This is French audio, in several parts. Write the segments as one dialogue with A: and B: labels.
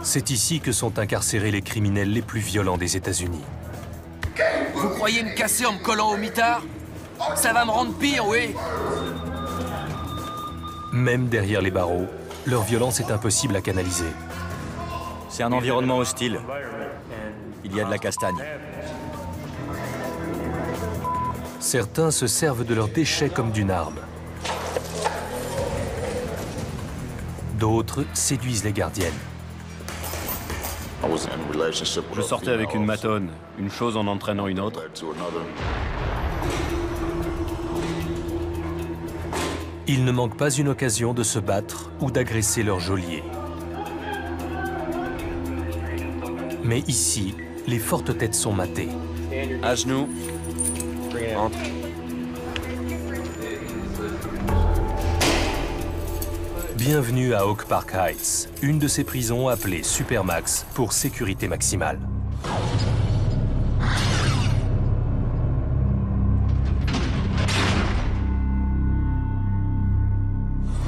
A: C'est ici que sont incarcérés les criminels les plus violents des États-Unis.
B: Vous croyez me casser en me collant au mitard? Ça va me rendre pire, oui.
A: Même derrière les barreaux, leur violence est impossible à canaliser.
C: C'est un environnement hostile. Il y a de la castagne.
A: Certains se servent de leurs déchets comme d'une arme. D'autres séduisent les gardiennes.
D: Je sortais avec une matonne, une chose en entraînant une autre.
A: Ils ne manquent pas une occasion de se battre ou d'agresser leur geôlier. Mais ici, les fortes têtes sont matées.
C: À genoux. Entre.
A: Bienvenue à Oak Park Heights, une de ces prisons appelées Supermax pour sécurité maximale.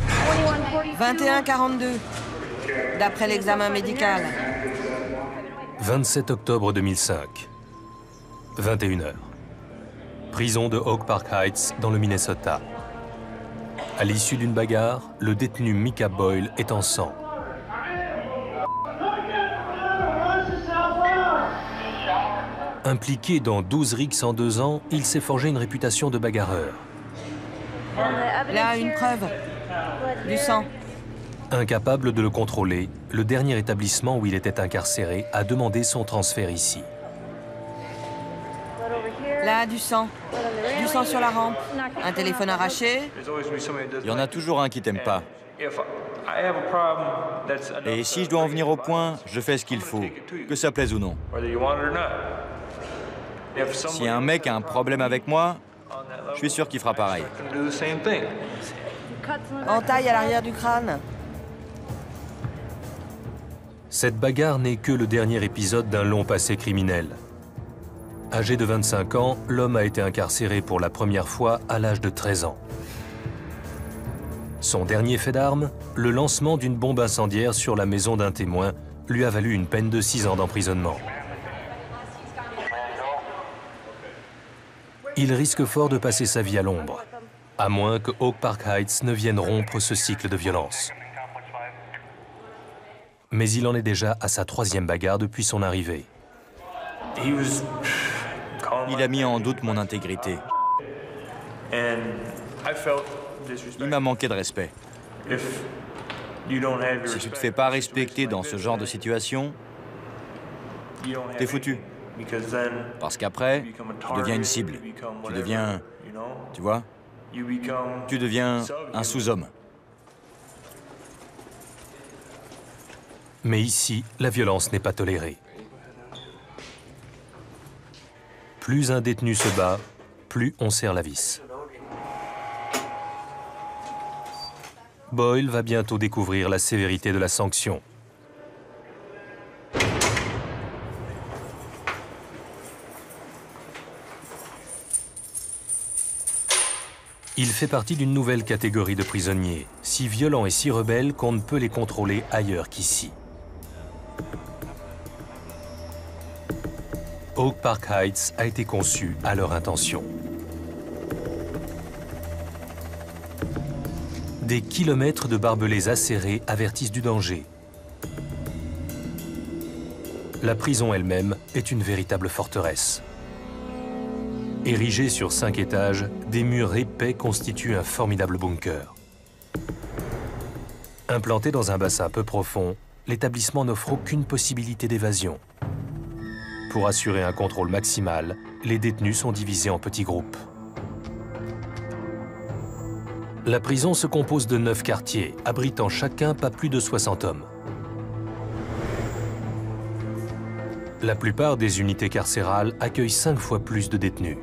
E: « 21-42, d'après l'examen médical. »
A: 27 octobre 2005, 21h. Prison de Oak Park Heights, dans le Minnesota. À l'issue d'une bagarre, le détenu Micah Boyle est en sang. Impliqué dans 12 rixes en 2 ans, il s'est forgé une réputation de bagarreur.
E: Là, une preuve. Du sang.
A: Incapable de le contrôler, le dernier établissement où il était incarcéré a demandé son transfert ici.
E: Là, du sang. Du sang sur la rampe. Un téléphone arraché.
C: Il y en a toujours un qui t'aime pas. Et si je dois en venir au point, je fais ce qu'il faut, que ça plaise ou non. Si un mec a un problème avec moi, je suis sûr qu'il fera pareil.
E: Entaille à l'arrière du crâne.
A: Cette bagarre n'est que le dernier épisode d'un long passé criminel. Âgé de 25 ans, l'homme a été incarcéré pour la première fois à l'âge de 13 ans. Son dernier fait d'armes, le lancement d'une bombe incendiaire sur la maison d'un témoin, lui a valu une peine de 6 ans d'emprisonnement. Il risque fort de passer sa vie à l'ombre, à moins que Oak Park Heights ne vienne rompre ce cycle de violence. Mais il en est déjà à sa 3e bagarre depuis son arrivée.
C: Il a mis en doute mon intégrité. Il m'a manqué de respect. Si tu te fais pas respecter dans ce genre de situation, t'es foutu. Parce qu'après, tu deviens une cible. Tu deviens, tu vois, tu deviens un sous-homme.
A: Mais ici, la violence n'est pas tolérée. Plus un détenu se bat, plus on serre la vis. Boyle va bientôt découvrir la sévérité de la sanction. Il fait partie d'une nouvelle catégorie de prisonniers, si violents et si rebelles qu'on ne peut les contrôler ailleurs qu'ici. Oak Park Heights a été conçu à leur intention. Des kilomètres de barbelés acérés avertissent du danger. La prison elle-même est une véritable forteresse. Érigée sur 5 étages, des murs épais constituent un formidable bunker. Implanté dans un bassin peu profond, l'établissement n'offre aucune possibilité d'évasion. Pour assurer un contrôle maximal, les détenus sont divisés en petits groupes. La prison se compose de 9 quartiers, abritant chacun pas plus de 60 hommes. La plupart des unités carcérales accueillent 5 fois plus de détenus.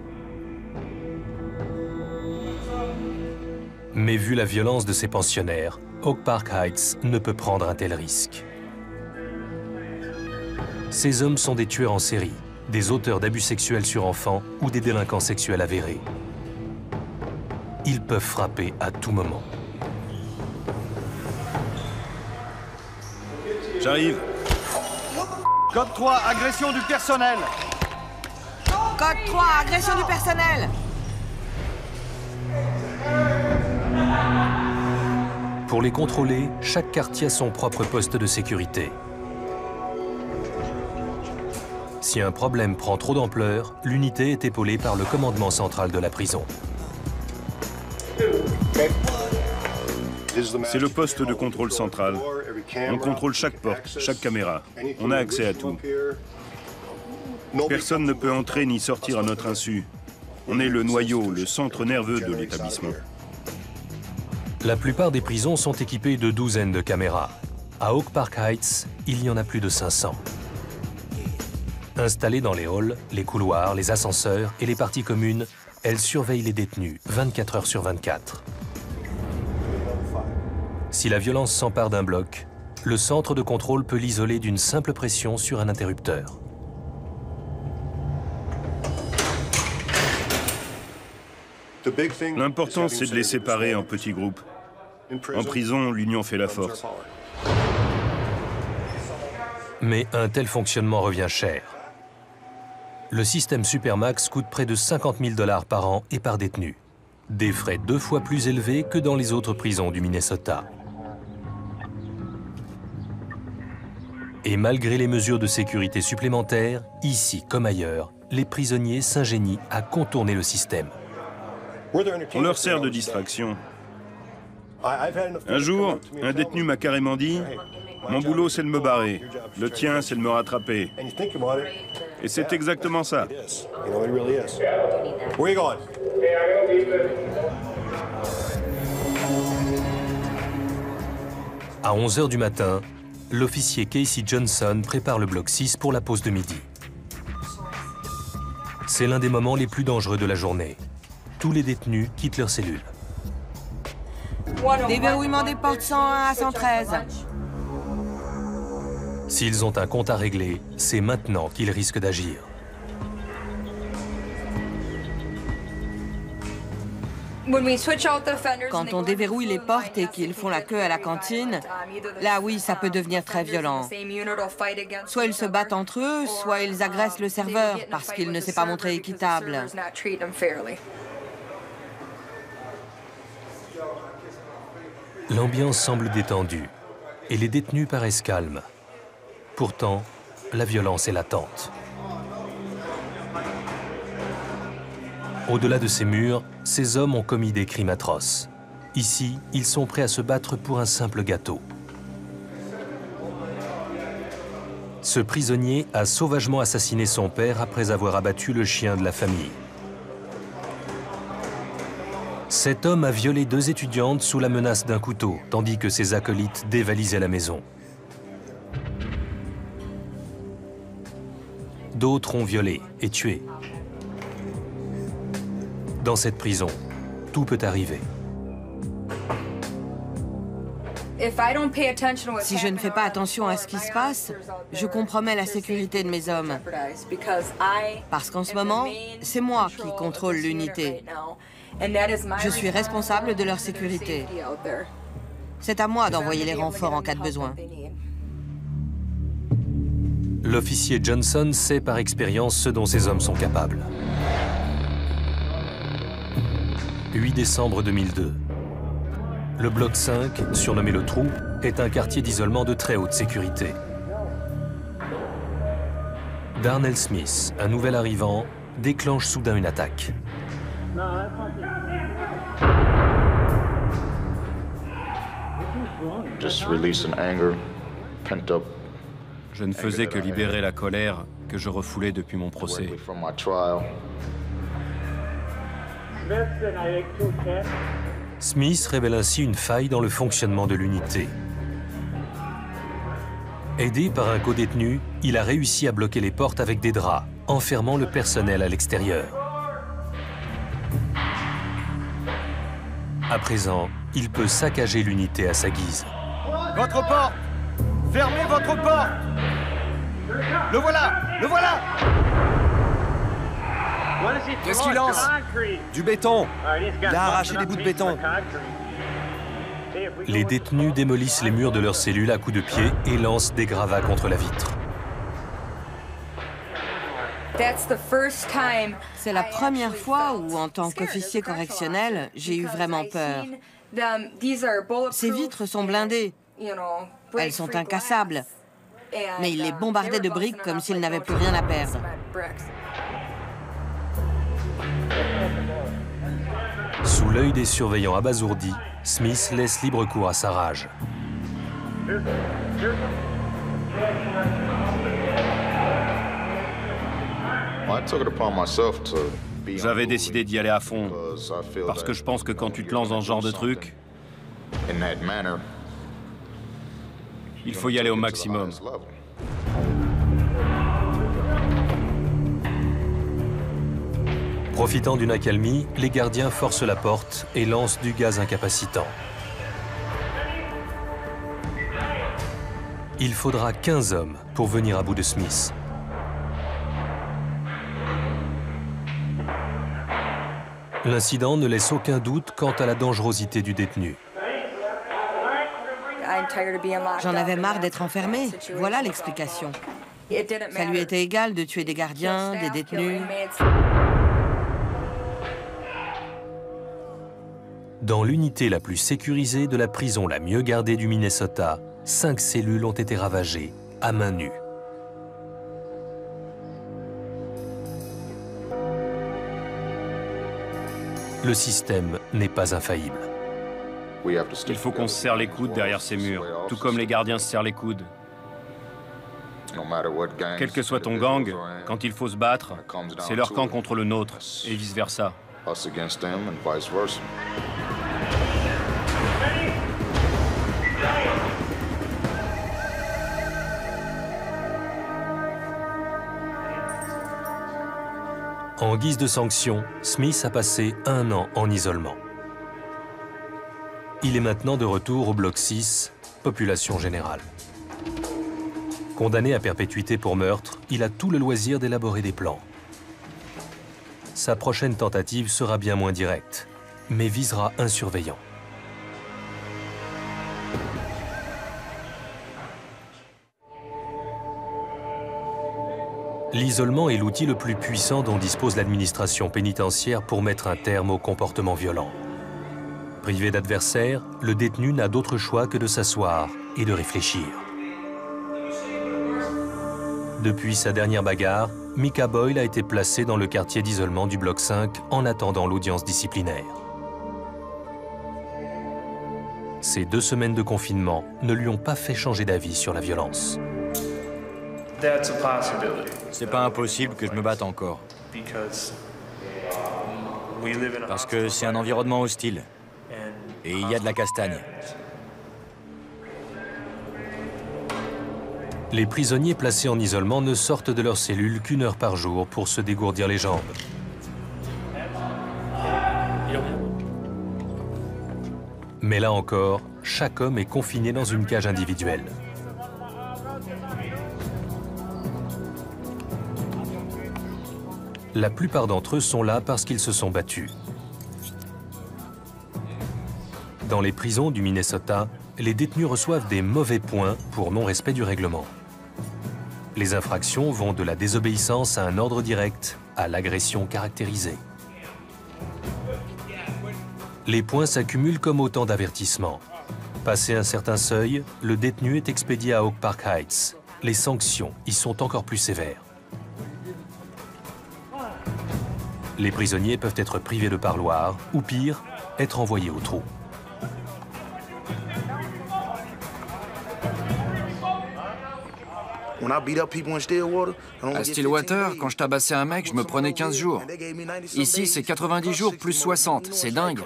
A: Mais vu la violence de ces pensionnaires, Oak Park Heights ne peut prendre un tel risque. Ces hommes sont des tueurs en série, des auteurs d'abus sexuels sur enfants ou des délinquants sexuels avérés. Ils peuvent frapper à tout moment.
D: J'arrive.
F: Code 3, agression du personnel.
E: Code 3, agression du personnel.
A: Pour les contrôler, chaque quartier a son propre poste de sécurité. Si un problème prend trop d'ampleur, l'unité est épaulée par le commandement central de la prison.
D: C'est le poste de contrôle central. On contrôle chaque porte, chaque caméra. On a accès à tout. Personne ne peut entrer ni sortir à notre insu. On est le noyau, le centre nerveux de l'établissement.
A: La plupart des prisons sont équipées de douzaines de caméras. À Oak Park Heights, il y en a plus de 500. Installées dans les halls, les couloirs, les ascenseurs et les parties communes, elles surveillent les détenus 24 heures sur 24. Si la violence s'empare d'un bloc, le centre de contrôle peut l'isoler d'une simple pression sur un interrupteur.
D: L'important, c'est de les séparer en petits groupes. En prison, l'union fait la force.
A: Mais un tel fonctionnement revient cher. Le système Supermax coûte près de 50 000 $ par an et par détenu. Des frais 2 fois plus élevés que dans les autres prisons du Minnesota. Et malgré les mesures de sécurité supplémentaires, ici comme ailleurs, les prisonniers s'ingénient à contourner le système.
D: On leur sert de distraction. Un jour, un détenu m'a carrément dit « Mon boulot, c'est de me barrer. Le tien, c'est de me rattraper. » Et c'est exactement ça.
A: À 11 h du matin, l'officier Casey Johnson prépare le bloc 6 pour la pause de midi. C'est l'un des moments les plus dangereux de la journée. Tous les détenus quittent leur cellule.
E: Déverrouillement des portes 101 à 113.
A: S'ils ont un compte à régler, c'est maintenant qu'ils risquent d'agir.
E: Quand on déverrouille les portes et qu'ils font la queue à la cantine, là oui, ça peut devenir très violent. Soit ils se battent entre eux, soit ils agressent le serveur parce qu'il ne s'est pas montré équitable.
A: L'ambiance semble détendue et les détenus paraissent calmes. Pourtant, la violence est latente. Au-delà de ces murs, ces hommes ont commis des crimes atroces. Ici, ils sont prêts à se battre pour un simple gâteau. Ce prisonnier a sauvagement assassiné son père après avoir abattu le chien de la famille. Cet homme a violé 2 étudiantes sous la menace d'un couteau, tandis que ses acolytes dévalisaient la maison. D'autres ont violé et tué. Dans cette prison, tout peut arriver.
E: Si je ne fais pas attention à ce qui se passe, je compromets la sécurité de mes hommes. Parce qu'en ce moment, c'est moi qui contrôle l'unité. Je suis responsable de leur sécurité. C'est à moi d'envoyer les renforts en cas de besoin.
A: L'officier Johnson sait par expérience ce dont ces hommes sont capables. 8 décembre 2002. Le bloc 5, surnommé le Trou, est un quartier d'isolement de très haute sécurité. Darnell Smith, un nouvel arrivant, déclenche soudain une attaque.
D: Je ne faisais que libérer la colère que je refoulais depuis mon procès.
A: Smith révèle ainsi une faille dans le fonctionnement de l'unité. Aidé par un codétenu, il a réussi à bloquer les portes avec des draps, enfermant le personnel à l'extérieur. À présent, il peut saccager l'unité à sa guise.
F: Votre porte! Fermez votre porte! Le voilà! Le voilà!
B: Qu'est-ce qu'il lance?
F: Du béton! Il a arraché des bouts de béton.
A: Les détenus démolissent les murs de leur cellule à coups de pied et lancent des gravats contre la vitre.
E: C'est la première fois où, en tant qu'officier correctionnel, j'ai eu vraiment peur. Ces vitres sont blindées. Elles sont incassables. Mais il les bombardait de briques comme s'ils n'avaient plus rien à perdre.
A: Sous l'œil des surveillants abasourdis, Smith laisse libre cours à sa rage.
D: J'avais décidé d'y aller à fond, parce que je pense que quand tu te lances dans ce genre de truc, il faut y aller au maximum.
A: Profitant d'une accalmie, les gardiens forcent la porte et lancent du gaz incapacitant. Il faudra 15 hommes pour venir à bout de Smith. L'incident ne laisse aucun doute quant à la dangerosité du détenu.
E: J'en avais marre d'être enfermé. Voilà l'explication. Ça lui était égal de tuer des gardiens, des détenus.
A: Dans l'unité la plus sécurisée de la prison la mieux gardée du Minnesota, 5 cellules ont été ravagées à main nue. Le système n'est pas infaillible.
D: Il faut qu'on se serre les coudes derrière ces murs, tout comme les gardiens se serrent les coudes. Quel que soit ton gang, quand il faut se battre, c'est leur camp contre le nôtre, et vice-versa.
A: En guise de sanction, Smith a passé 1 an en isolement. Il est maintenant de retour au bloc 6, population générale. Condamné à perpétuité pour meurtre, il a tout le loisir d'élaborer des plans. Sa prochaine tentative sera bien moins directe, mais visera un surveillant. L'isolement est l'outil le plus puissant dont dispose l'administration pénitentiaire pour mettre un terme au comportement violent. Privé d'adversaires, le détenu n'a d'autre choix que de s'asseoir et de réfléchir. Depuis sa dernière bagarre, Micah Boyle a été placé dans le quartier d'isolement du bloc 5 en attendant l'audience disciplinaire. Ces 2 semaines de confinement ne lui ont pas fait changer d'avis sur la violence.
C: C'est pas impossible que je me batte encore. Parce que c'est un environnement hostile. Et il y a de la castagne.
A: Les prisonniers placés en isolement ne sortent de leur cellule qu'1 heure par jour pour se dégourdir les jambes. Mais là encore, chaque homme est confiné dans une cage individuelle. La plupart d'entre eux sont là parce qu'ils se sont battus. Dans les prisons du Minnesota, les détenus reçoivent des mauvais points pour non-respect du règlement. Les infractions vont de la désobéissance à un ordre direct à l'agression caractérisée. Les points s'accumulent comme autant d'avertissements. Passé un certain seuil, le détenu est expédié à Oak Park Heights. Les sanctions y sont encore plus sévères. Les prisonniers peuvent être privés de parloir ou pire, être envoyés au trou.
B: À Stillwater, quand je tabassais un mec, je me prenais 15 jours. Ici, c'est 90 jours plus 60. C'est dingue.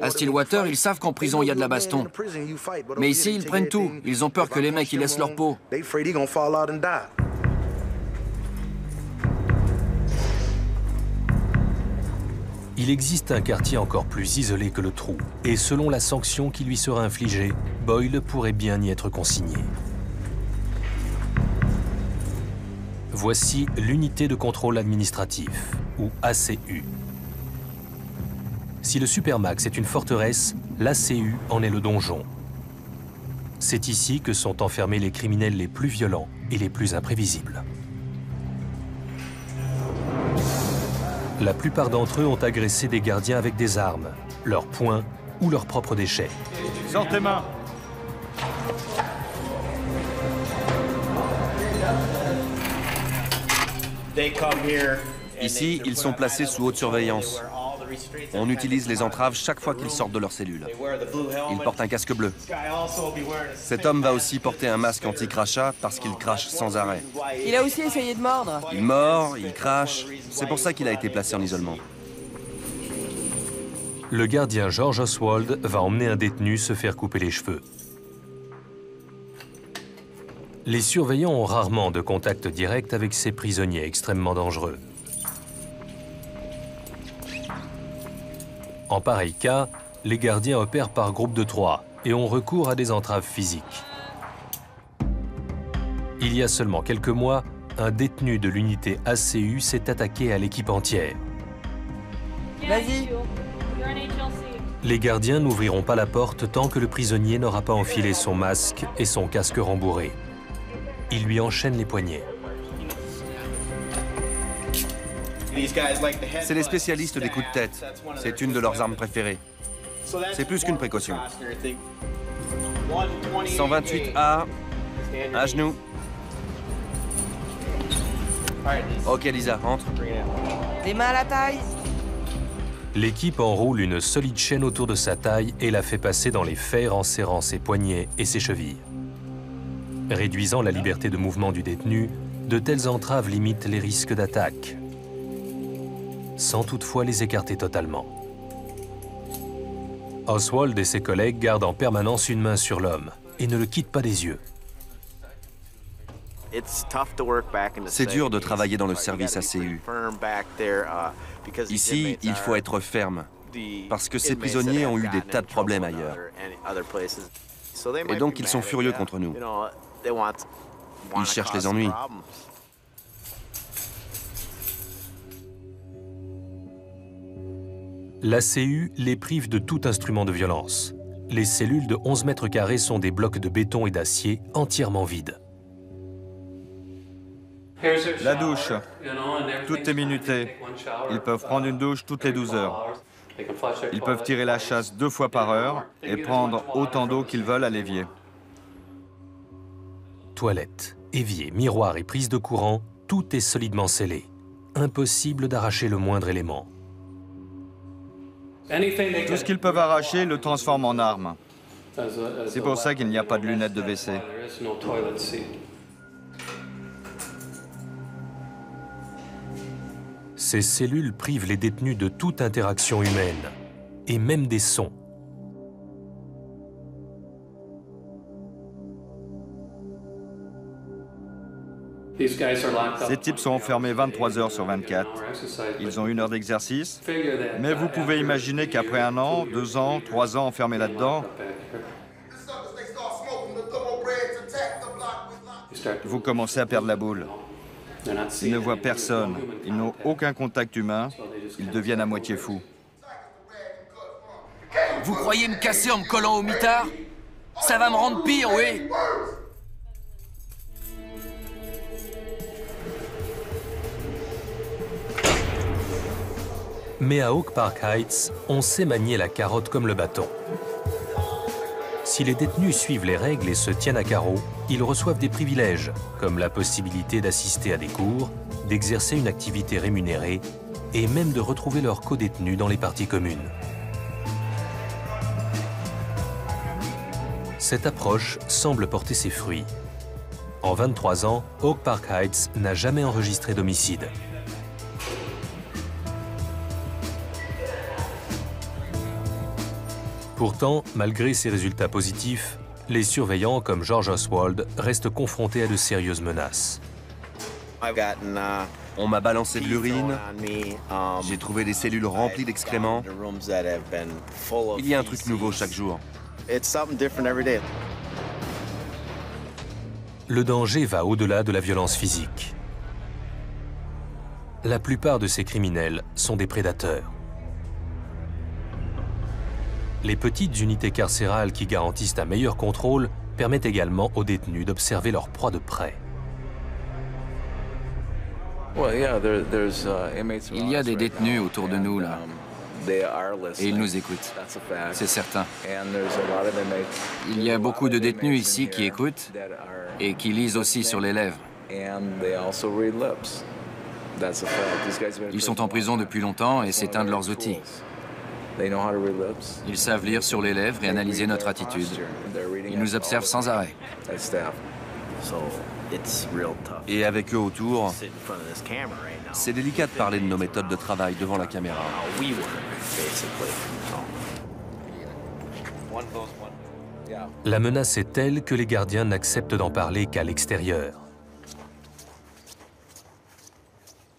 B: À Stillwater, ils savent qu'en prison, il y a de la baston. Mais ici, ils prennent tout. Ils ont peur que les mecs, ils laissent leur peau.
A: Il existe un quartier encore plus isolé que le trou. Et selon la sanction qui lui sera infligée, Boyle pourrait bien y être consigné. Voici l'unité de contrôle administratif, ou ACU. Si le Supermax est une forteresse, l'ACU en est le donjon. C'est ici que sont enfermés les criminels les plus violents et les plus imprévisibles. La plupart d'entre eux ont agressé des gardiens avec des armes, leurs poings ou leurs propres déchets.
F: Sors tes mains.
G: Ici, ils sont placés sous haute surveillance. On utilise les entraves chaque fois qu'ils sortent de leur cellule. Ils portent un casque bleu. Cet homme va aussi porter un masque anti-crachat parce qu'il crache sans arrêt.
E: Il a aussi essayé de mordre.
G: Il mord, il crache. C'est pour ça qu'il a été placé en isolement.
A: Le gardien George Oswald va emmener un détenu se faire couper les cheveux. Les surveillants ont rarement de contact direct avec ces prisonniers extrêmement dangereux. En pareil cas, les gardiens opèrent par groupe de 3 et ont recours à des entraves physiques. Il y a seulement quelques mois, un détenu de l'unité ACU s'est attaqué à l'équipe entière.
E: Vas-y.
A: Les gardiens n'ouvriront pas la porte tant que le prisonnier n'aura pas enfilé son masque et son casque rembourré. Ils lui enchaînent les poignets.
G: C'est les spécialistes des coups de tête. C'est une de leurs armes préférées. C'est plus qu'une précaution. 128A, à genoux. Ok Lisa, entre.
E: Les mains à la taille.
A: L'équipe enroule une solide chaîne autour de sa taille et la fait passer dans les fers en serrant ses poignets et ses chevilles. Réduisant la liberté de mouvement du détenu, de telles entraves limitent les risques d'attaque, sans toutefois les écarter totalement. Oswald et ses collègues gardent en permanence une main sur l'homme et ne le quittent pas des yeux.
G: C'est dur de travailler dans le service ACU. Ici, il faut être ferme, parce que ces prisonniers ont eu des tas de problèmes ailleurs. Et donc, ils sont furieux contre nous. Ils cherchent les ennuis.
A: L'ACU les prive de tout instrument de violence. Les cellules de 11 mètres carrés sont des blocs de béton et d'acier entièrement vides.
F: La douche. Tout est minuté. Ils peuvent prendre une douche toutes les 12 heures. Ils peuvent tirer la chasse 2 fois par heure et prendre autant d'eau qu'ils veulent à l'évier.
A: Toilettes, évier, miroir et prise de courant, tout est solidement scellé. Impossible d'arracher le moindre élément.
F: Tout ce qu'ils peuvent arracher le transforme en arme. C'est pour ça qu'il n'y a pas de lunettes de WC.
A: Ces cellules privent les détenus de toute interaction humaine, et même des sons.
F: Ces types sont enfermés 23 heures sur 24. Ils ont 1 heure d'exercice, mais vous pouvez imaginer qu'après 1 an, 2 ans, 3 ans enfermés là-dedans, vous commencez à perdre la boule. Ils ne voient personne, ils n'ont aucun contact humain, ils deviennent à moitié fous.
B: Vous croyez me casser en me collant au mitard? Ça va me rendre pire, oui.
A: Mais à Oak Park Heights, on sait manier la carotte comme le bâton. Si les détenus suivent les règles et se tiennent à carreau, ils reçoivent des privilèges, comme la possibilité d'assister à des cours, d'exercer une activité rémunérée et même de retrouver leurs co-détenus dans les parties communes. Cette approche semble porter ses fruits. En 23 ans, Oak Park Heights n'a jamais enregistré d'homicide. Pourtant, malgré ces résultats positifs, les surveillants comme George Oswald restent confrontés à de sérieuses menaces.
G: On m'a balancé de l'urine, j'ai trouvé des cellules remplies d'excréments. Il y a un truc nouveau chaque jour.
A: Le danger va au-delà de la violence physique. La plupart de ces criminels sont des prédateurs. Les petites unités carcérales qui garantissent un meilleur contrôle permettent également aux détenus d'observer leur proie de près.
B: Il y a des détenus autour de nous, là. Et ils nous écoutent. C'est certain. Il y a beaucoup de détenus ici qui écoutent et qui lisent aussi sur les lèvres. Ils sont en prison depuis longtemps et c'est un de leurs outils. Ils savent lire sur les lèvres et analyser notre attitude. Ils nous observent sans arrêt.
G: Et avec eux autour, c'est délicat de parler de nos méthodes de travail devant la caméra.
A: La menace est telle que les gardiens n'acceptent d'en parler qu'à l'extérieur.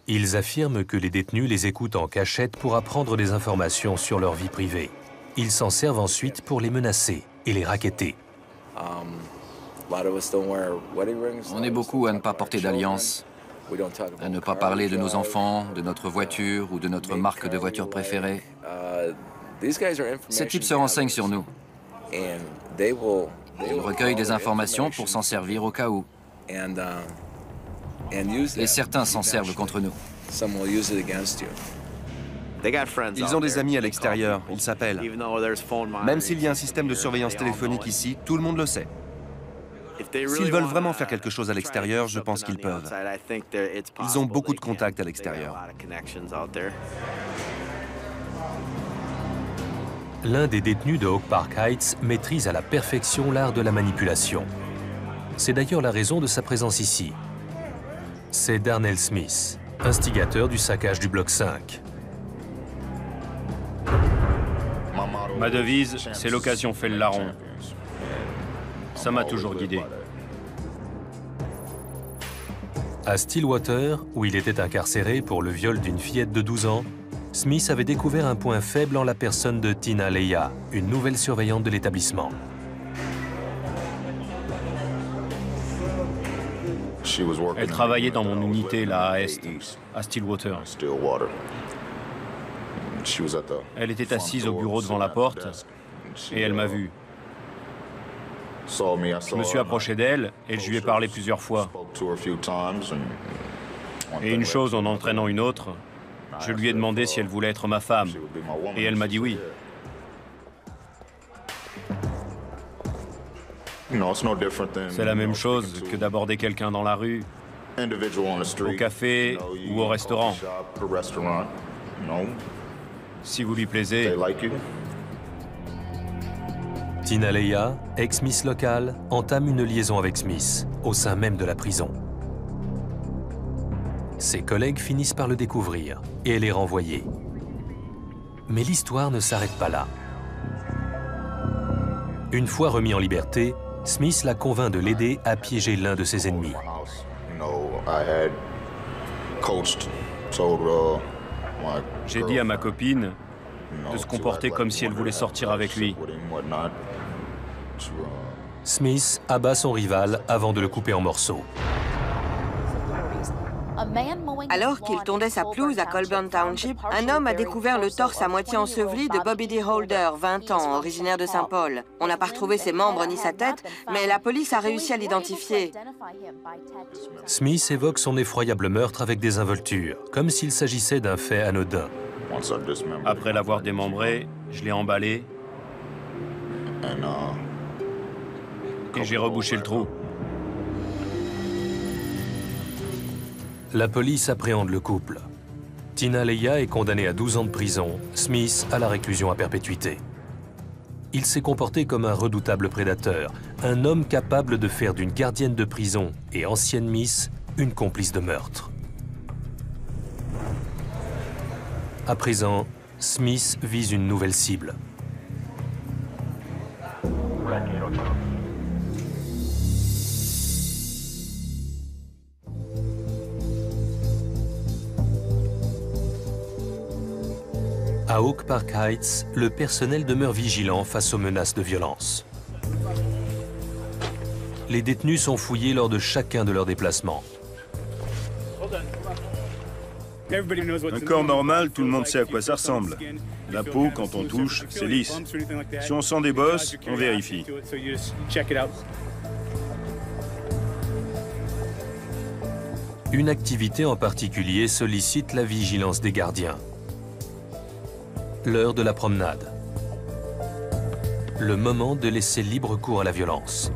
A: Ils affirment que les détenus les écoutent en cachette pour apprendre des informations sur leur vie privée. Ils s'en servent ensuite pour les menacer et les racketter.
B: On est beaucoup à ne pas porter d'alliance, à ne pas parler de nos enfants, de notre voiture ou de notre marque de voiture préférée. Ces types se renseignent sur nous. Ils recueillent des informations pour s'en servir au cas où. Et certains s'en servent contre nous.
G: Ils ont des amis à l'extérieur, ils s'appellent. Même s'il y a un système de surveillance téléphonique ici, tout le monde le sait. S'ils veulent vraiment faire quelque chose à l'extérieur, je pense qu'ils peuvent. Ils ont beaucoup de contacts à l'extérieur.
A: L'un des détenus de Oak Park Heights maîtrise à la perfection l'art de la manipulation. C'est d'ailleurs la raison de sa présence ici. C'est Darnell Smith, instigateur du saccage du bloc 5.
D: Ma devise, c'est l'occasion fait le larron. Ça m'a toujours guidé.
A: À Stillwater, où il était incarcéré pour le viol d'une fillette de 12 ans, Smith avait découvert un point faible en la personne de Tina Leia, une nouvelle surveillante de l'établissement.
D: Elle travaillait dans mon unité, là, à Est, à Stillwater. Elle était assise au bureau devant la porte et elle m'a vu. Je me suis approché d'elle et je lui ai parlé plusieurs fois. Et une chose en entraînant une autre, je lui ai demandé si elle voulait être ma femme. Et elle m'a dit oui. C'est la même chose que d'aborder quelqu'un dans la rue, au café ou au restaurant. Si vous lui plaisez.
A: Tina Leia, ex-Miss locale, entame une liaison avec Smith, au sein même de la prison. Ses collègues finissent par le découvrir et elle est renvoyée. Mais l'histoire ne s'arrête pas là. Une fois remis en liberté, Smith la convainc de l'aider à piéger l'un de ses ennemis.
D: J'ai dit à ma copine de se comporter comme si elle voulait sortir avec lui.
A: Smith abat son rival avant de le couper en morceaux.
E: Alors qu'il tondait sa pelouse à Colburn Township, un homme a découvert le torse à moitié enseveli de Bobby D. Holder, 20 ans, originaire de Saint-Paul. On n'a pas retrouvé ses membres ni sa tête, mais la police a réussi à l'identifier.
A: Smith évoque son effroyable meurtre avec des involtures, comme s'il s'agissait d'un fait anodin.
D: Après l'avoir démembré, je l'ai emballé et j'ai rebouché le trou.
A: La police appréhende le couple. Tina Leia est condamnée à 12 ans de prison, Smith à la réclusion à perpétuité. Il s'est comporté comme un redoutable prédateur, un homme capable de faire d'une gardienne de prison et ancienne Miss une complice de meurtre. À présent, Smith vise une nouvelle cible. À Oak Park Heights, le personnel demeure vigilant face aux menaces de violence. Les détenus sont fouillés lors de chacun de leurs déplacements.
D: Un corps normal, tout le monde sait à quoi ça ressemble. La peau, quand on touche, c'est lisse. Si on sent des bosses, on vérifie.
A: Une activité en particulier sollicite la vigilance des gardiens. L'heure de la promenade. Le moment de laisser libre cours à la violence.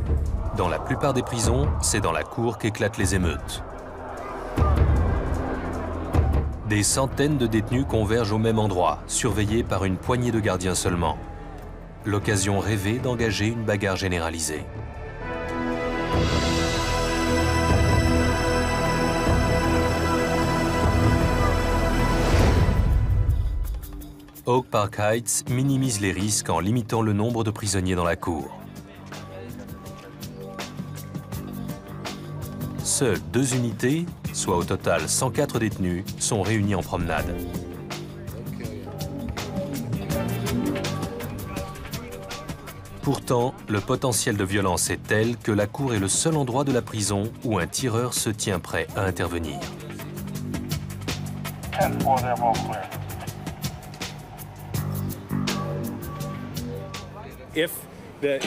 A: Dans la plupart des prisons, c'est dans la cour qu'éclatent les émeutes. Des centaines de détenus convergent au même endroit, surveillés par une poignée de gardiens seulement. L'occasion rêvée d'engager une bagarre généralisée. Oak Park Heights minimise les risques en limitant le nombre de prisonniers dans la cour. Seules 2 unités, soit au total 104 détenus, sont réunis en promenade. Pourtant, le potentiel de violence est tel que la cour est le seul endroit de la prison où un tireur se tient prêt à intervenir.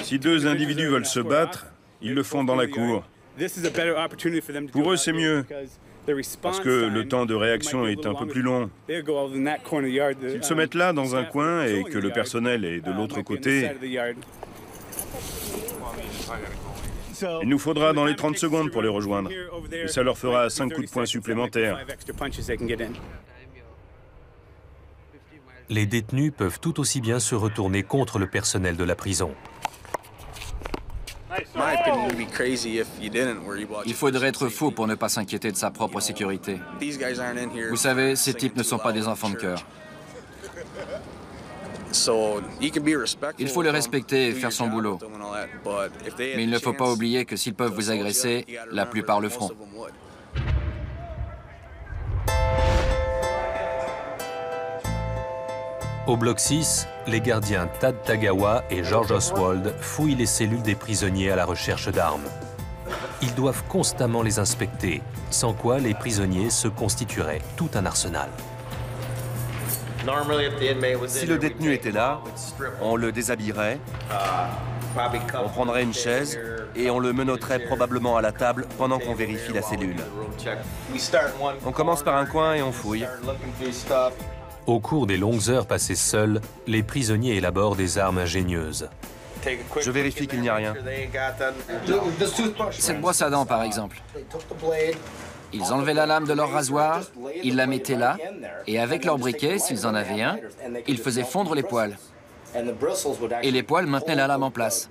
D: Si 2 individus veulent se battre, ils le font dans la cour. Pour eux, c'est mieux, parce que le temps de réaction est un peu plus long. S'ils se mettent là, dans un coin, et que le personnel est de l'autre côté, il nous faudra dans les 30 secondes pour les rejoindre. Et ça leur fera 5 coups de poing supplémentaires.
A: Les détenus peuvent tout aussi bien se retourner contre le personnel de la prison.
B: Il faudrait être fou pour ne pas s'inquiéter de sa propre sécurité. Vous savez, ces types ne sont pas des enfants de cœur. Il faut les respecter et faire son boulot. Mais il ne faut pas oublier que s'ils peuvent vous agresser, la plupart le feront.
A: Au bloc 6, les gardiens Tad Tagawa et George Oswald fouillent les cellules des prisonniers à la recherche d'armes. Ils doivent constamment les inspecter, sans quoi les prisonniers se constitueraient tout un arsenal.
G: Si le détenu était là, on le déshabillerait, on prendrait une chaise et on le menotterait probablement à la table pendant qu'on vérifie la cellule. On commence par un coin et on fouille.
A: Au cours des longues heures passées seuls, les prisonniers élaborent des armes ingénieuses.
G: Je vérifie qu'il n'y a rien.
B: Cette brosse à dents, par exemple. Ils enlevaient la lame de leur rasoir, ils la mettaient là, et avec leur briquet, s'ils en avaient un, ils faisaient fondre les poils. Et les poils maintenaient la lame en place.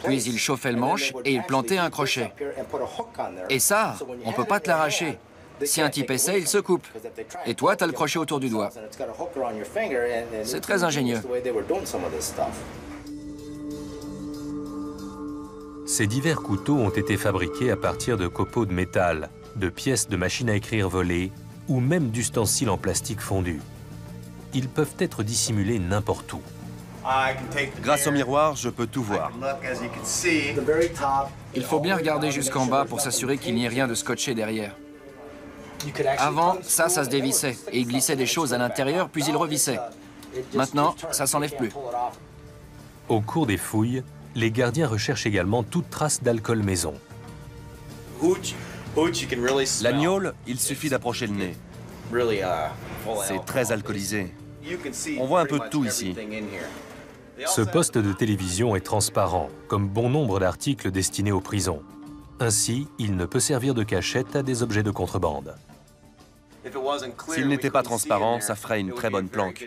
B: Puis ils chauffaient le manche et ils plantaient un crochet. Et ça, on ne peut pas te l'arracher. Si un type essaie, il se coupe. Et toi, tu as le crochet autour du doigt. C'est très ingénieux.
A: Ces divers couteaux ont été fabriqués à partir de copeaux de métal, de pièces de machines à écrire volées ou même d'ustensiles en plastique fondu. Ils peuvent être dissimulés n'importe où.
G: Grâce au miroir, je peux tout voir.
B: Il faut bien regarder jusqu'en bas pour s'assurer qu'il n'y ait rien de scotché derrière. Avant, ça se dévissait et il glissait des choses à l'intérieur, puis il revissait. Maintenant, ça s'enlève plus.
A: Au cours des fouilles, les gardiens recherchent également toute trace d'alcool maison.
G: La gnôle, il suffit d'approcher le nez. C'est très alcoolisé. On voit un peu de tout ici.
A: Ce poste de télévision est transparent, comme bon nombre d'articles destinés aux prisons. Ainsi, il ne peut servir de cachette à des objets de contrebande.
G: S'il n'était pas transparent, ça ferait une très bonne planque.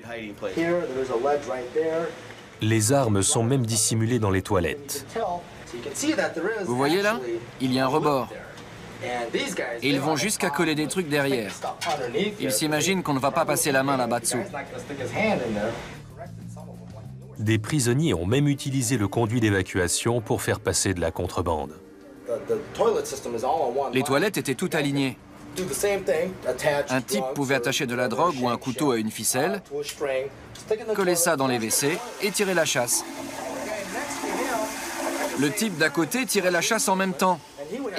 A: Les armes sont même dissimulées dans les toilettes.
B: Vous voyez là? Il y a un rebord. Et ils vont jusqu'à coller des trucs derrière. Ils s'imaginent qu'on ne va pas passer la main là-bas dessous.
A: Des prisonniers ont même utilisé le conduit d'évacuation pour faire passer de la contrebande.
B: Les toilettes étaient toutes alignées. Un type pouvait attacher de la drogue ou un couteau à une ficelle, coller ça dans les WC et tirer la chasse. Le type d'à côté tirait la chasse en même temps.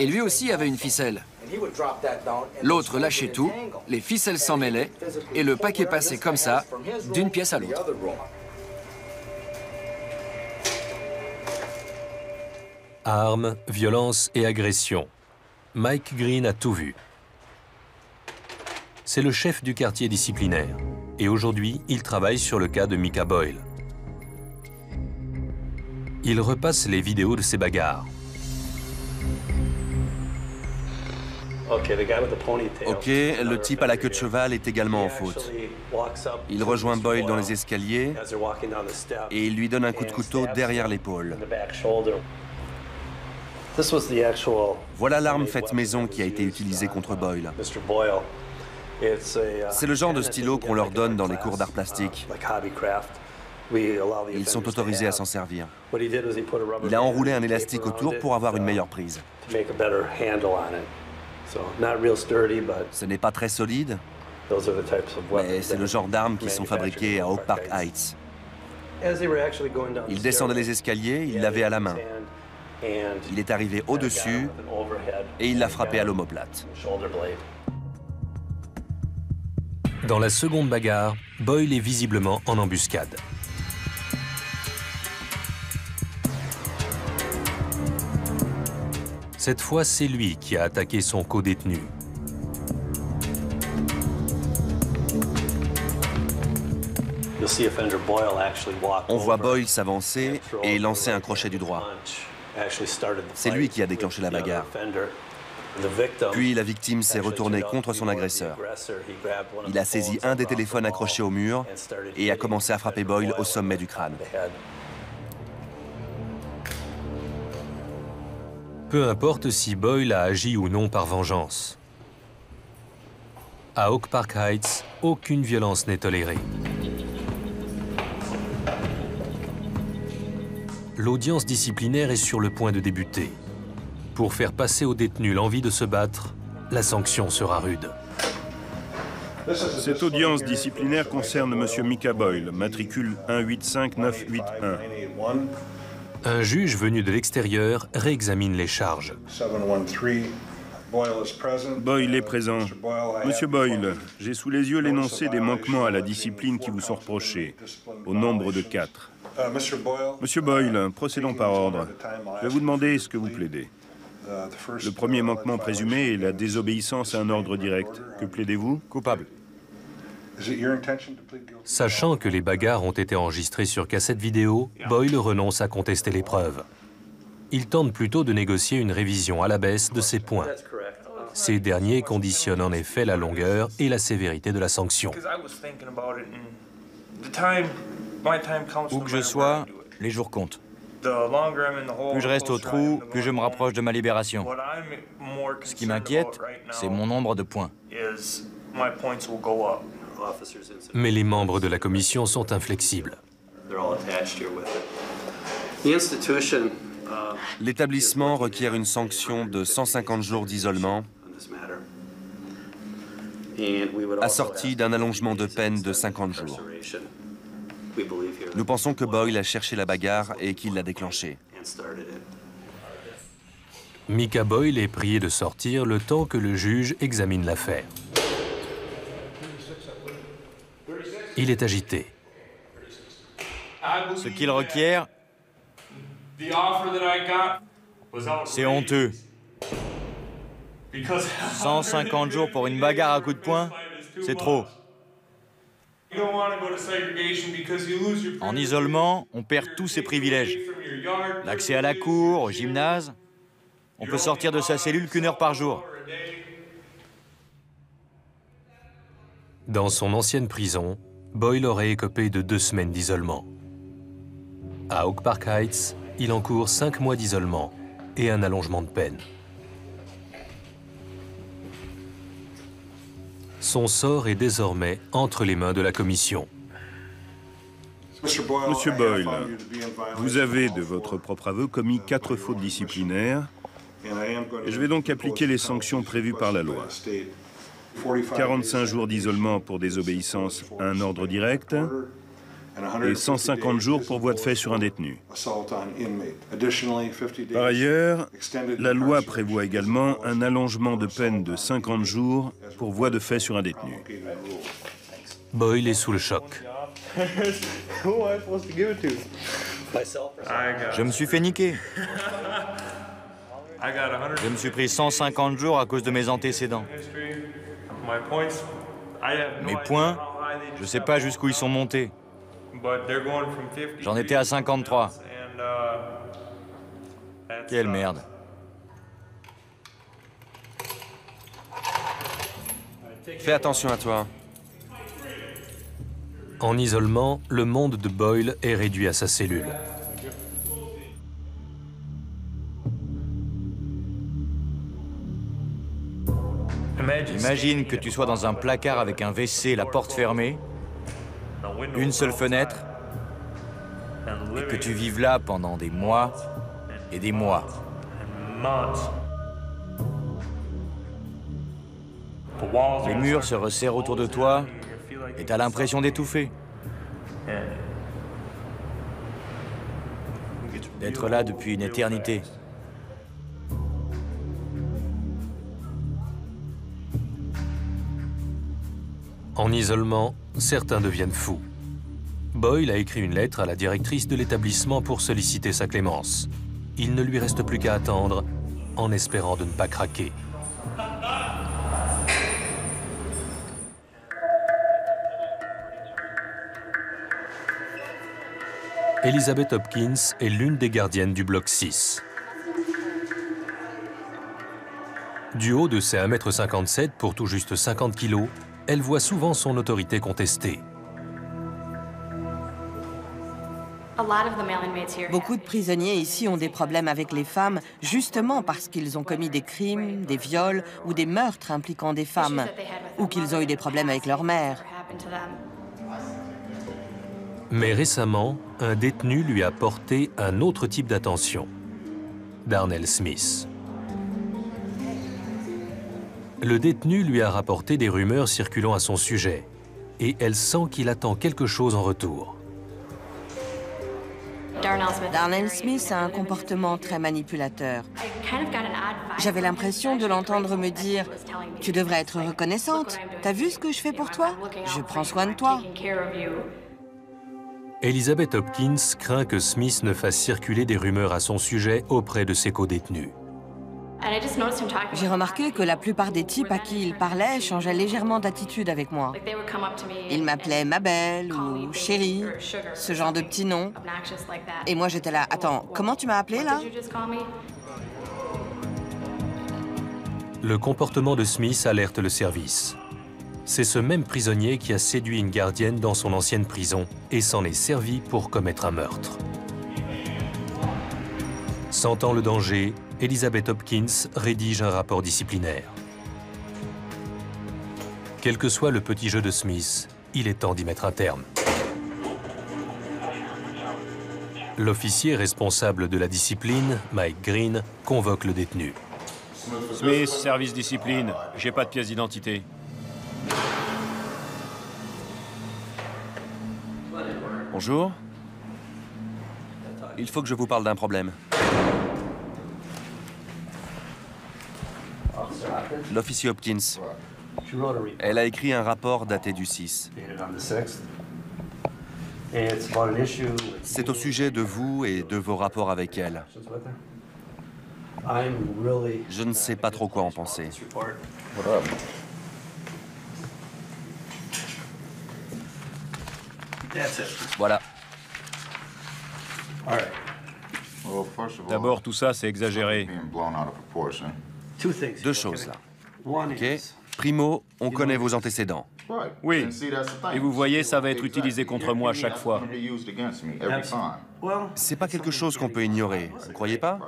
B: Et lui aussi avait une ficelle. L'autre lâchait tout, les ficelles s'en mêlaient, et le paquet passait comme ça, d'une pièce à l'autre.
A: Armes, violence et agression. Mike Green a tout vu. C'est le chef du quartier disciplinaire. Et aujourd'hui, il travaille sur le cas de Micah Boyle. Il repasse les vidéos de ses bagarres.
G: Ok, le type à la queue de cheval est également en faute. Il rejoint Boyle dans les escaliers et il lui donne un coup de couteau derrière l'épaule. Voilà l'arme faite maison qui a été utilisée contre Boyle. C'est le genre de stylo qu'on leur donne dans les cours d'art plastique. Ils sont autorisés à s'en servir. Il a enroulé un élastique autour pour avoir une meilleure prise. Ce n'est pas très solide, mais c'est le genre d'armes qui sont fabriquées à Oak Park Heights. Il descendait les escaliers, il l'avait à la main. Il est arrivé au-dessus et il l'a frappé à l'omoplate.
A: Dans la seconde bagarre, Boyle est visiblement en embuscade. Cette fois, c'est lui qui a attaqué son co-détenu.
G: On voit Boyle s'avancer et lancer un crochet du droit. C'est lui qui a déclenché la bagarre. Puis la victime s'est retournée contre son agresseur. Il a saisi un des téléphones accrochés au mur et a commencé à frapper Boyle au sommet du crâne.
A: Peu importe si Boyle a agi ou non par vengeance. À Oak Park Heights, aucune violence n'est tolérée. L'audience disciplinaire est sur le point de débuter. Pour faire passer aux détenus l'envie de se battre, la sanction sera rude.
D: Cette audience disciplinaire concerne M. Micah Boyle, matricule 185981.
A: Un juge venu de l'extérieur réexamine les charges.
D: Boyle est présent. Monsieur Boyle, j'ai sous les yeux l'énoncé des manquements à la discipline qui vous sont reprochés, au nombre de 4. Monsieur Boyle, procédons par ordre. Je vais vous demander ce que vous plaidez. Le premier manquement présumé est la désobéissance à un ordre direct. Que plaidez-vous?
F: Coupable.
A: Sachant que les bagarres ont été enregistrées sur cassette vidéo, Boyle renonce à contester les preuves. Il tente plutôt de négocier une révision à la baisse de ses points. Ces derniers conditionnent en effet la longueur et la sévérité de la sanction.
F: Où que je sois, les jours comptent. Plus je reste au trou, plus je me rapproche de ma libération. Ce qui m'inquiète, c'est mon nombre de points.
A: Mais les membres de la commission sont inflexibles.
G: L'établissement requiert une sanction de 150 jours d'isolement, assortie d'un allongement de peine de 50 jours. Nous pensons que Boyle a cherché la bagarre et qu'il l'a déclenchée.
A: Micah Boyle est prié de sortir le temps que le juge examine l'affaire. Il est agité.
F: Ce qu'il requiert, c'est honteux. 150 jours pour une bagarre à coups de poing, c'est trop. En isolement, on perd tous ses privilèges. L'accès à la cour, au gymnase. On peut sortir de sa cellule qu'1 heure par jour.
A: Dans son ancienne prison, Boyle aurait écopé de 2 semaines d'isolement. À Oak Park Heights, il encourt 5 mois d'isolement et un allongement de peine. Son sort est désormais entre les mains de la commission.
D: Monsieur Boyle, vous avez, de votre propre aveu, commis 4 fautes disciplinaires et je vais donc appliquer les sanctions prévues par la loi. 45 jours d'isolement pour désobéissance à un ordre direct et 150 jours pour voie de fait sur un détenu. Par ailleurs, la loi prévoit également un allongement de peine de 50 jours pour voie de fait sur un détenu.
A: Boyle est sous le choc.
F: Je me suis fait niquer. Je me suis pris 150 jours à cause de mes antécédents.
C: Mes points, je sais pas jusqu'où ils sont montés. J'en étais à 53. Quelle merde.
G: Fais attention à toi.
A: En isolement, le monde de Boyle est réduit à sa cellule.
C: Imagine que tu sois dans un placard avec un WC, la porte fermée, une seule fenêtre, et que tu vives là pendant des mois et des mois. Les murs se resserrent autour de toi et t'as l'impression d'étouffer. D'être là depuis une éternité.
A: En isolement, certains deviennent fous. Boyle a écrit une lettre à la directrice de l'établissement pour solliciter sa clémence. Il ne lui reste plus qu'à attendre, en espérant de ne pas craquer. Elizabeth Hopkins est l'une des gardiennes du bloc 6. Du haut de ses 1,57 m pour tout juste 50 kg, elle voit souvent son autorité contestée.
E: Beaucoup de prisonniers ici ont des problèmes avec les femmes, justement parce qu'ils ont commis des crimes, des viols ou des meurtres impliquant des femmes, ou qu'ils ont eu des problèmes avec leur mère.
A: Mais récemment, un détenu lui a porté un autre type d'attention. Darnell Smith. Le détenu lui a rapporté des rumeurs circulant à son sujet, et elle sent qu'il attend quelque chose en retour.
E: Darnell Smith a un comportement très manipulateur. J'avais l'impression de l'entendre me dire « Tu devrais être reconnaissante. T'as vu ce que je fais pour toi? Je prends soin de toi. »
A: Elizabeth Hopkins craint que Smith ne fasse circuler des rumeurs à son sujet auprès de ses co-détenus.
E: J'ai remarqué que la plupart des types à qui il parlait changeaient légèrement d'attitude avec moi. Ils m'appelaient ma belle ou chérie, ce genre de petits noms. Et moi j'étais là, attends, comment tu m'as appelé là?
A: Le comportement de Smith alerte le service. C'est ce même prisonnier qui a séduit une gardienne dans son ancienne prison et s'en est servi pour commettre un meurtre. Sentant le danger, Elizabeth Hopkins rédige un rapport disciplinaire. Quel que soit le petit jeu de Smith, il est temps d'y mettre un terme. L'officier responsable de la discipline, Mike Green, convoque le détenu.
D: Smith, service discipline. J'ai pas de pièce d'identité.
G: Bonjour. Il faut que je vous parle d'un problème. L'officier Hopkins. Elle a écrit un rapport daté du 6. C'est au sujet de vous et de vos rapports avec elle. Je ne sais pas trop quoi en penser. Voilà.
D: D'abord, tout ça, c'est exagéré.
G: Deux choses, là. OK. Primo, on connaît vos antécédents.
D: Oui. Et vous voyez, ça va être utilisé contre moi à chaque fois.
G: C'est pas quelque chose qu'on peut ignorer, vous ne croyez pas?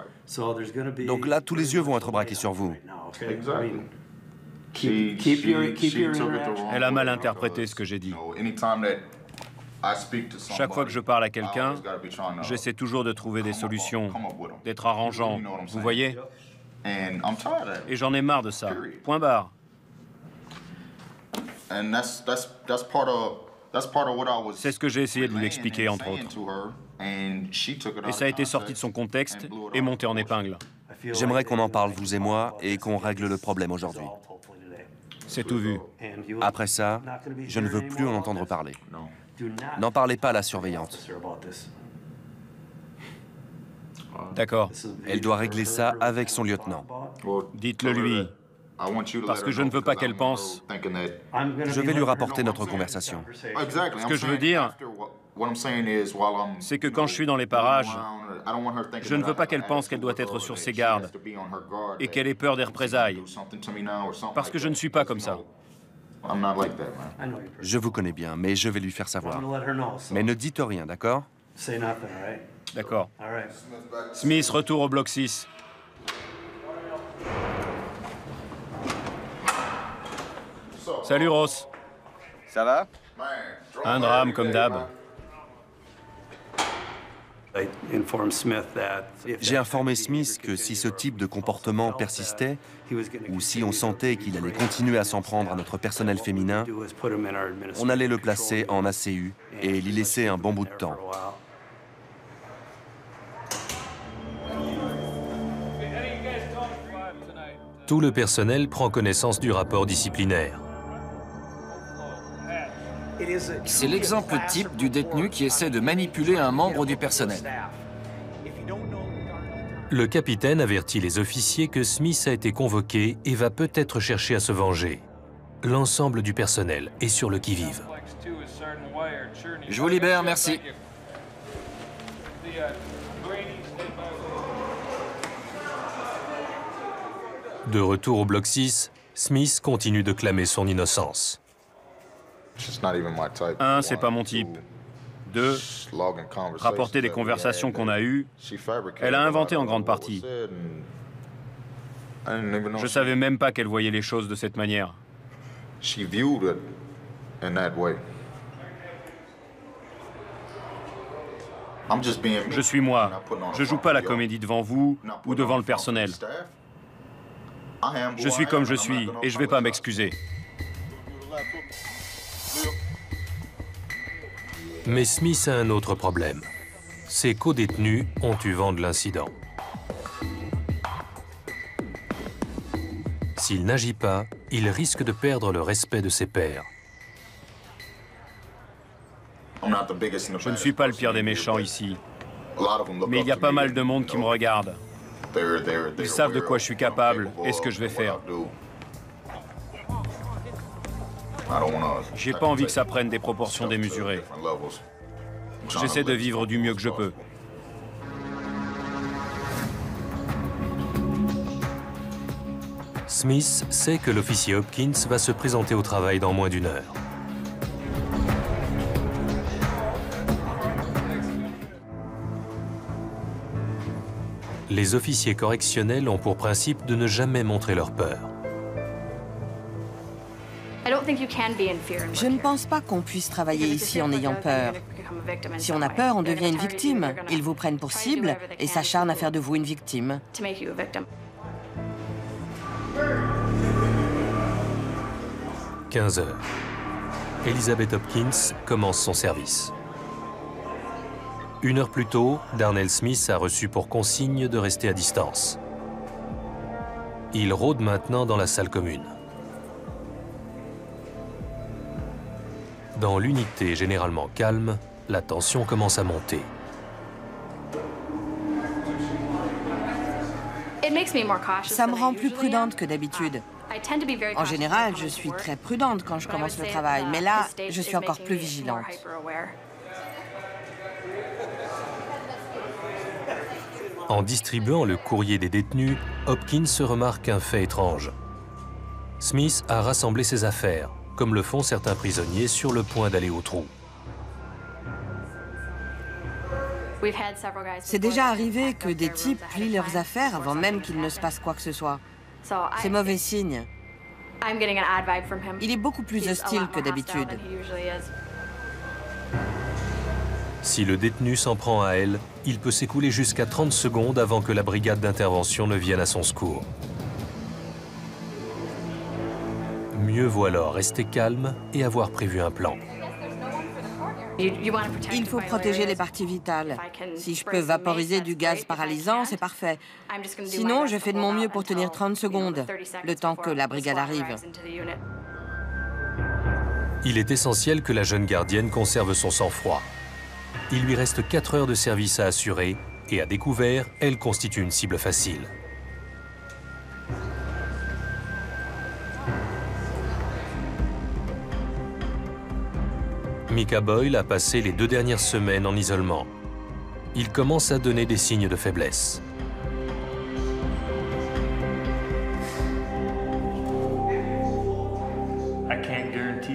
G: Donc là, tous les yeux vont être braqués sur vous.
D: Elle a mal interprété ce que j'ai dit. Chaque fois que je parle à quelqu'un, j'essaie toujours de trouver des solutions, d'être arrangeant, vous voyez? Et j'en ai marre de ça. Point barre. C'est ce que j'ai essayé de lui expliquer, entre autres. Et ça a été sorti de son contexte et monté en épingle.
G: J'aimerais qu'on en parle, vous et moi, et qu'on règle le problème aujourd'hui.
D: C'est tout vu.
G: Après ça, je ne veux plus en entendre parler. N'en parlez pas à la surveillante.
D: D'accord.
G: Elle doit régler ça avec son lieutenant.
D: Dites-le lui.
F: Parce que je ne veux pas qu'elle pense...
G: Je vais lui rapporter notre conversation.
F: Ce que je veux dire, c'est que quand je suis dans les parages, je ne veux pas qu'elle pense qu'elle doit être sur ses gardes et qu'elle ait peur des représailles, parce que je ne suis pas comme ça.
G: Je vous connais bien, mais je vais lui faire savoir. Mais ne dites rien, d'accord?
F: D'accord. Smith, retour au bloc 6. Salut Ross. Ça va? Un drame comme d'hab.
G: J'ai informé Smith que si ce type de comportement persistait, ou si on sentait qu'il allait continuer à s'en prendre à notre personnel féminin, on allait le placer en ACU et l'y laisser un bon bout de temps.
A: Tout le personnel prend connaissance du rapport disciplinaire.
B: C'est l'exemple type du détenu qui essaie de manipuler un membre du personnel.
A: Le capitaine avertit les officiers que Smith a été convoqué et va peut-être chercher à se venger. L'ensemble du personnel est sur le qui-vive.
B: Je vous libère, merci.
A: De retour au bloc 6, Smith continue de clamer son innocence.
F: 1, c'est pas mon type. 2, rapporter des conversations qu'on a eues. Elle a inventé en grande partie. Je savais même pas qu'elle voyait les choses de cette manière.
H: Je
F: suis moi. Je joue pas la comédie devant vous ou devant le personnel. Je suis comme je suis et je vais pas m'excuser.
A: Mais Smith a un autre problème. Ses co-détenus ont eu vent de l'incident. S'il n'agit pas, il risque de perdre le respect de ses pairs.
F: Je ne suis pas le pire des méchants ici, mais il y a pas mal de monde qui me regarde. Ils savent de quoi je suis capable et ce que je vais faire. J'ai pas envie que ça prenne des proportions démesurées. J'essaie de vivre du mieux que je peux.
A: Smith sait que l'officier Hopkins va se présenter au travail dans moins d'1 heure. Les officiers correctionnels ont pour principe de ne jamais montrer leur peur.
E: Je ne pense pas qu'on puisse travailler ici en ayant peur. Si on a peur, on devient une victime. Ils vous prennent pour cible et s'acharnent à faire de vous une victime.
A: 15 heures. Elizabeth Hopkins commence son service. 1 heure plus tôt, Darnell Smith a reçu pour consigne de rester à distance. Il rôde maintenant dans la salle commune. Dans l'unité généralement calme, la tension commence à monter.
E: Ça me rend plus prudente que d'habitude. En général, je suis très prudente quand je commence le travail, mais là, je suis encore plus vigilante.
A: En distribuant le courrier des détenus, Hopkins se remarque un fait étrange. Smith a rassemblé ses affaires, comme le font certains prisonniers sur le point d'aller au trou.
E: C'est déjà arrivé que des types plient leurs affaires avant même qu'il ne se passe quoi que ce soit. C'est mauvais signe. Il est beaucoup plus hostile que d'habitude.
A: Si le détenu s'en prend à elle, il peut s'écouler jusqu'à 30 secondes avant que la brigade d'intervention ne vienne à son secours. Mieux vaut alors rester calme et avoir prévu un plan.
E: Il faut protéger les parties vitales. Si je peux vaporiser du gaz paralysant, c'est parfait. Sinon, je fais de mon mieux pour tenir 30 secondes, le temps que la brigade arrive.
A: Il est essentiel que la jeune gardienne conserve son sang-froid. Il lui reste 4 heures de service à assurer et à découvert, elle constitue une cible facile. Micah Boyle a passé les 2 dernières semaines en isolement. Il commence à donner des signes de faiblesse.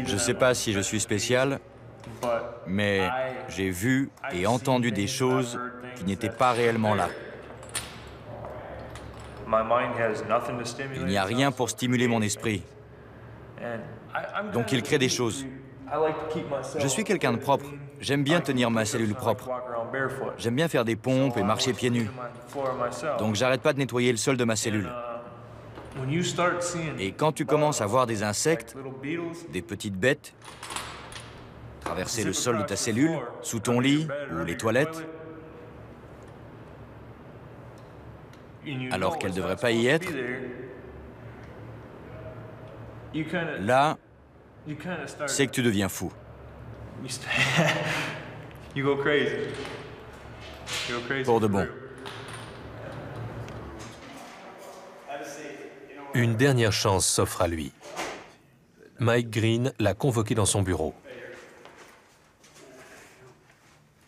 C: Je ne sais pas si je suis spécial, mais j'ai vu et entendu des choses qui n'étaient pas réellement là. Il n'y a rien pour stimuler mon esprit. Donc il crée des choses. Je suis quelqu'un de propre. J'aime bien tenir ma cellule propre. J'aime bien faire des pompes et marcher pieds nus. Donc j'arrête pas de nettoyer le sol de ma cellule. Et quand tu commences à voir des insectes, des petites bêtes, traverser le sol de ta cellule, sous ton lit ou les toilettes, alors qu'elles ne devraient pas y être, là, c'est que tu deviens fou. Pour de bon.
A: Une dernière chance s'offre à lui. Mike Green l'a convoqué dans son bureau.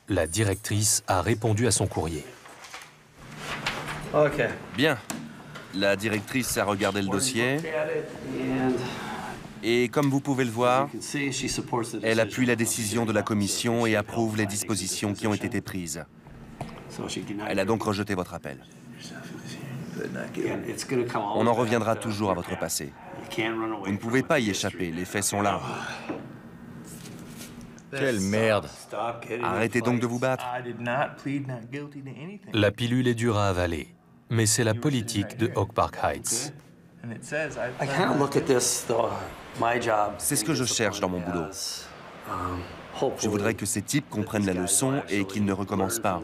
A: La directrice a répondu à son courrier.
G: Bien. La directrice a regardé le dossier. Et comme vous pouvez le voir, elle appuie la décision de la commission et approuve les dispositions qui ont été prises. Elle a donc rejeté votre appel. On en reviendra toujours à votre passé. Vous ne pouvez pas y échapper, les faits sont là.
C: Quelle merde.
G: Arrêtez donc de vous battre.
A: La pilule est dure à avaler, mais c'est la politique de Oak Park Heights.
G: C'est ce que je cherche dans mon boulot. Je voudrais que ces types comprennent la leçon et qu'ils ne recommencent pas.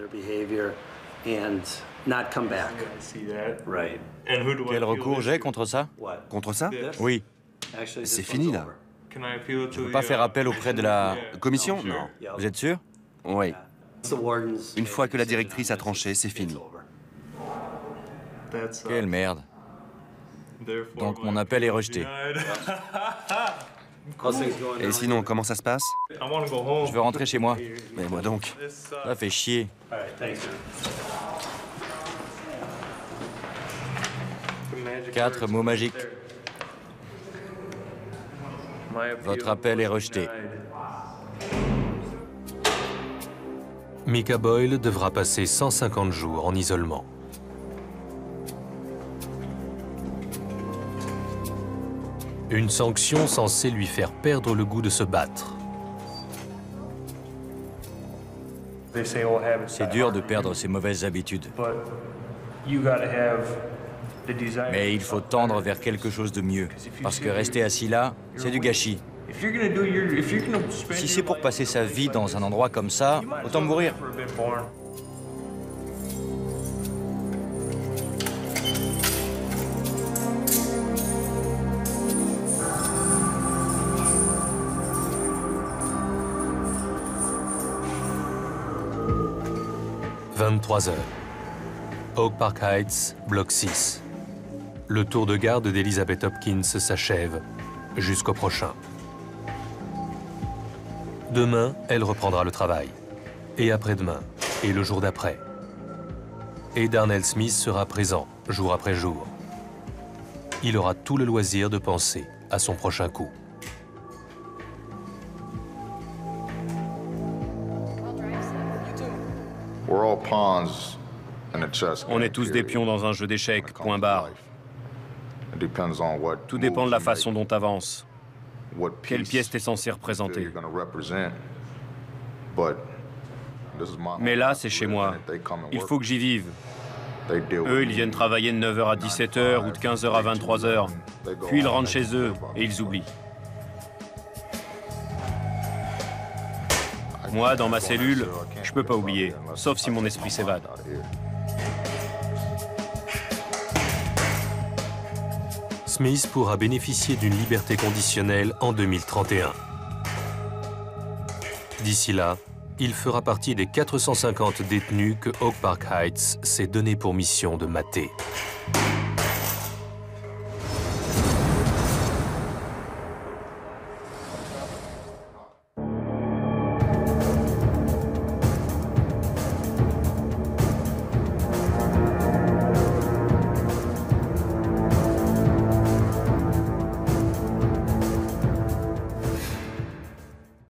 C: Quel recours j'ai contre ça?
G: Contre ça?
C: Oui.
G: C'est fini, là.
C: Je ne peux pas faire appel auprès de la...
G: Commission? Non.
C: Vous êtes sûr?
G: Oui. Une fois que la directrice a tranché, c'est fini.
C: Quelle merde. Donc mon appel est rejeté.
G: Et sinon, comment ça se passe?
C: Je veux rentrer chez moi.
G: Mais moi donc.
C: Ça fait chier. Quatre mots magiques. Votre appel est rejeté.
A: Micah Boyle devra passer 150 jours en isolement. Une sanction censée lui faire perdre le goût de se battre.
C: C'est dur de perdre ses mauvaises habitudes. Mais il faut tendre vers quelque chose de mieux. Parce que rester assis là, c'est du gâchis. Si c'est pour passer sa vie dans un endroit comme ça, autant mourir.
A: « 23 heures. Oak Park Heights, bloc 6. Le tour de garde d'Elizabeth Hopkins s'achève jusqu'au prochain. Demain, elle reprendra le travail. Et après-demain, et le jour d'après. Et Darnell Smith sera présent, jour après jour. Il aura tout le loisir de penser à son prochain coup.
D: On est tous des pions dans un jeu d'échecs, point barre. Tout dépend de la façon dont tu avances. Quelle pièce t'es censé représenter. Mais là, c'est chez moi. Il faut que j'y vive. Eux, ils viennent travailler de 9h à 17h ou de 15h à 23h. Puis ils rentrent chez eux et ils oublient. Moi, dans ma cellule, je peux pas oublier, sauf si mon esprit s'évade.
A: Smith pourra bénéficier d'une liberté conditionnelle en 2031. D'ici là, il fera partie des 450 détenus que Oak Park Heights s'est donné pour mission de mater.